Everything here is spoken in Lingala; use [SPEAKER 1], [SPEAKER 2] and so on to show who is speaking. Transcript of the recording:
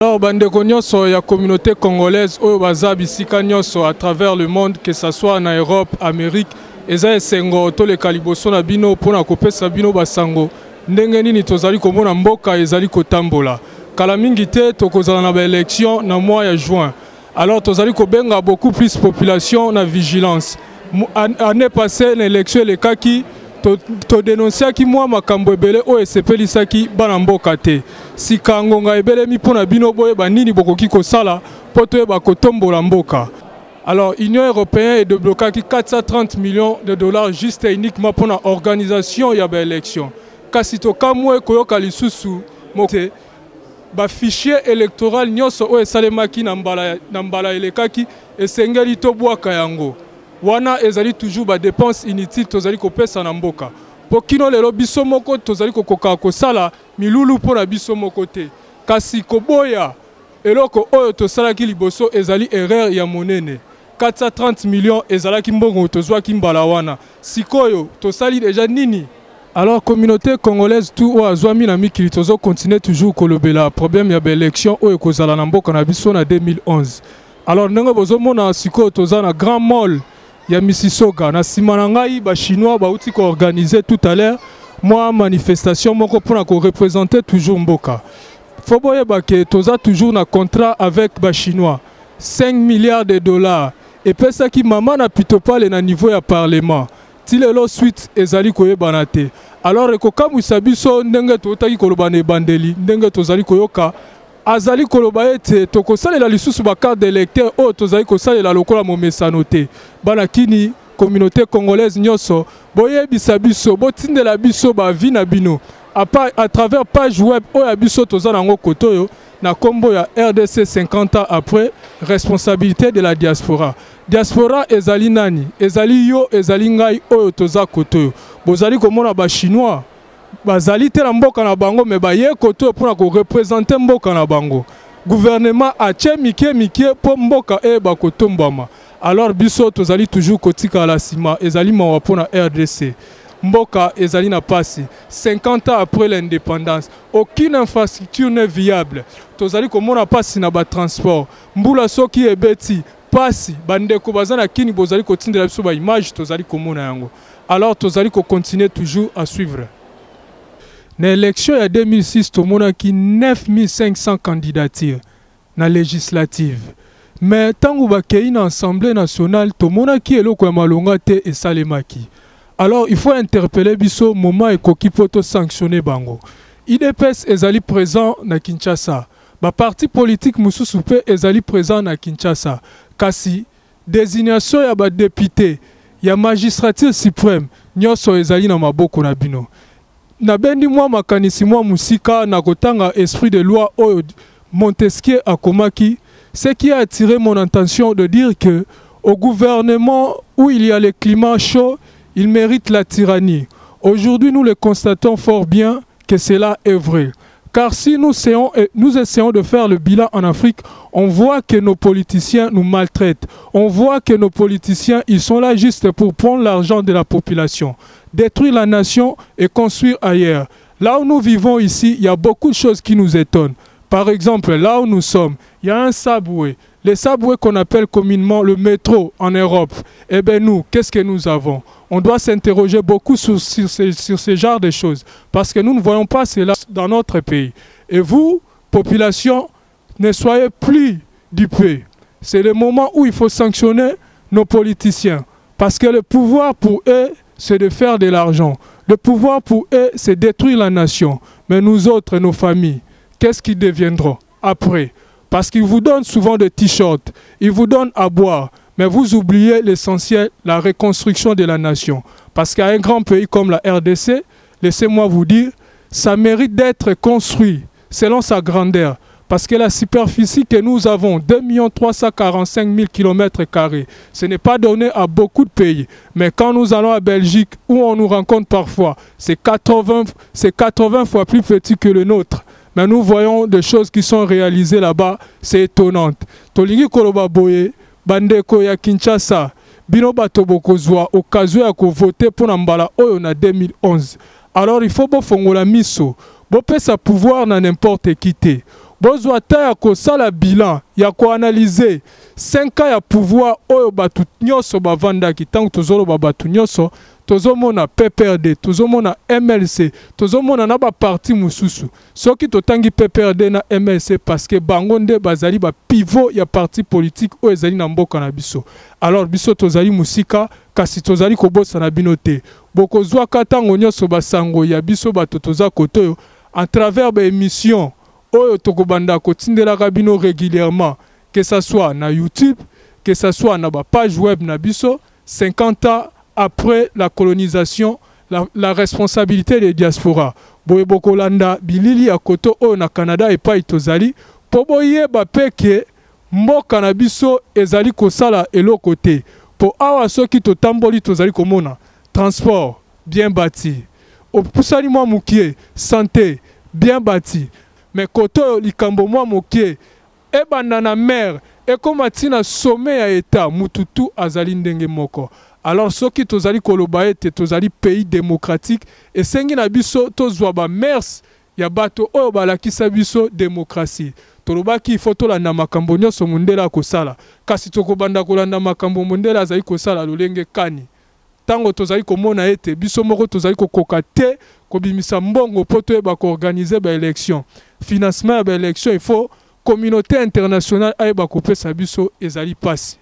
[SPEAKER 1] Alors, bandeko nyonso ya communauté congolaise oyo baza bisika nyonso à travers le monde, que ce soit en Europe, Amérique, eza esengo toleka liboso na bino pona kopesa bino basango ndenge nini tozali komona mboka ezali kotambola. Kala mingi te tokozala na ba élection na mois ya juin. Alors tozali kobenga beaucoup plus population na vigilance. Année passée l'élection elekaki to dénoncer ki mwa makambo ebele o esepelisaki bana mboka te. Sika ngonga ebele mi pona bino boye banini bokoki kosala poto eba kotombola mboka. Alors Union européenne est débloqué 430 millions de dollars juste et uniquement pour l'organisation de l'élection. Kasi to kamwe koyoka lisusu mote ba fichier électoral nyonso o esalemaki na mbala elekaki esengeli to bwaka yango. Wana ezali toujours ba dépenses inutiles tozali kopesa na mboka. Pokino lelo biso moko tozali kokoka kosala milulu pona biso moko te. Kasi koboya eloko oyo tosalaki liboso ezali erreur ya monene. 430 millions ezalaki mbongo tozwaki mbala wana. Sikoyo tosali déjà nini? Alors communauté congolaise tout o azwami na mikili tozo continuer toujours kolobela problème ya élection oyo kozala na mboka na biso na 2011. Alors ndenge bozomona sikoyo toza na grand mall ya Mississauga na sima na ngai ba chinois bauti ko organiser tout à l'heure moi manifestation moko pona ko représenter toujours mboka. Faut boyeba ke toza toujours na contrat avec ba chinois 5 milliards de dollars. Et puis ça qui maman n'a plutôt pas le niveau ya parlement. Tilelo suite ezali koyebana te. Alors ekoka musabiso ndenge totaki koloba ne bandeli ndenge tozali koyoka azali koloba ete tokosalela lisusu ba carte d'électeur o tozali kosalela lokola momesano te. Bana kini communauté congolaise nyonso boyebisa biso botindela biso ba vi na bino à travers page web oyo biso toza nango kotoyo na kombo ya RDC 50 ans après responsabilité de la diaspora. Diaspora ezali nani? Ezali yo, ezali ngai oyo toza kotoyo. Bozali komona ba chinois bazali te na mboka na bango me ba ye kotoyo pona ko représenter mboka na bango. Gouvernement ache mike po mboka e ba kotombama. Alors biso tozali toujours kotika la sima ezali mawa pona RDC. Mboka ezali na pasi 50 ans après l'indépendance aucune infrastructure n'est viable. Tozali komona pasi na ba transport mbula soki ebeti pasi bandeko bazana kini bozali kotindela biso ba image tozali komona yango. Alors tozali ko continuer toujours à suivre. Na élection ya 2006 tomona ki 9500 candidatures na législative. Mais tango bakei na assemblée nationale tomona ki eloko ya malonga te esalemaki. Alors il faut interpeller biso moment ekoki poto sanctionner bango. IDPS ezali présent na Kinshasa. Ba parti politique mususu pe ezali présent na Kinshasa. Kasi désignation ya ba député ya magistrature suprême nyonso ezali na maboko na bino. Na bendi mwa makanisi mwa musika na kotanga esprit de loi oyo Montesquieu akomaki, ce qui a attiré mon attention de dire que au gouvernement où il y a le climat chaud, il mérite la tyrannie. Aujourd'hui, nous le constatons fort bien que cela est vrai. Car si nous essayons de faire le bilan en Afrique, on voit que nos politiciens nous maltraitent. On voit que nos politiciens, ils sont là juste pour prendre l'argent de la population, détruire la nation et construire ailleurs. Là où nous vivons ici, il y a beaucoup de choses qui nous étonnent. Par exemple, là où nous sommes, il y a un subway. Le subway qu'on appelle communément le métro en Europe. Eh bien nous, qu'est-ce que nous avons? On doit s'interroger beaucoup sur ce genre de choses. Parce que nous ne voyons pas cela dans notre pays. Et vous, population, ne soyez plus dupés. C'est le moment où il faut sanctionner nos politiciens. Parce que le pouvoir pour eux, c'est de faire de l'argent. Le pouvoir pour eux, c'est détruire la nation. Mais nous autres, nos familles, qu'est-ce qu'ils deviendront après? Parce qu'ils vous donnent souvent des t-shirts, ils vous donnent à boire. Mais vous oubliez l'essentiel, la reconstruction de la nation. Parce qu'à un grand pays comme la RDC, laissez-moi vous dire, ça mérite d'être construit selon sa grandeur. Parce que la superficie que nous avons, 2 345 000 km², ce n'est pas donné à beaucoup de pays. Mais quand nous allons à Belgique, où on nous rencontre parfois, c'est 80 fois plus petit que le nôtre. Mais nous voyons des choses qui sont réalisées là-bas, c'est étonnant. Tolingi Koloba Boye, Bandeko ya Kinshasa, Bino Bato Bokozwa, occasion ya voter pour Nambala Oyo na 2011. Alors il faut bofongola miso, bopesa pouvoir na n'importe qui te. bozwa ta ya kosala bilan ya koanalyse 5 ans ya pouvoir oyo batu nyonso bavandaki ntango tozoloba batu nyonso tozomona PPRD tozomona MLC tozomona na baparti mosusu soki totangi PPRD na MLC parce que bango nde bazali bapivot ya parti politique oyo ezali na mboka na biso. Alors biso tozali musika kasi tozali kobosana bino te bokozwaka ntango nyonso basango ya biso bato toza kotoyo à travers émissions oyo tokobanda kotindelaka bino régulièrement, que ça soit na YouTube, que ça soit na ba page web na biso. 50 ans après la colonisation, la responsabilité des diasporas. Boye bokolanda bilili ya koto oyo na Canada et pas itozali po boyeba peke mboka na biso ezali kosala eloko te po awa soki totamboli tozali komona transport bien bâti, opusali mwa mukie santé bien bâti, mais koto likambo mwa mokie ebanda na mer ekoma tina sommet ya eta mututu azali ndenge moko. Alors soki tozali koloba ete tozali pays démocratique esengi na biso tozwa ba mers ya bato oyo balakisa biso démocratie. Tolobaki il faut tolanda makambo nyonso mundela kosala kasi tokobanda kolanda makambo mundela azali kosala lolenge kani tango tozali komona ete biso moko tozali kokoka te kobimisa mbongo po toyeba koorganize ba élection. Financement ya ba élection il faut communauté internationale ayeba kopesa biso ezali pasi.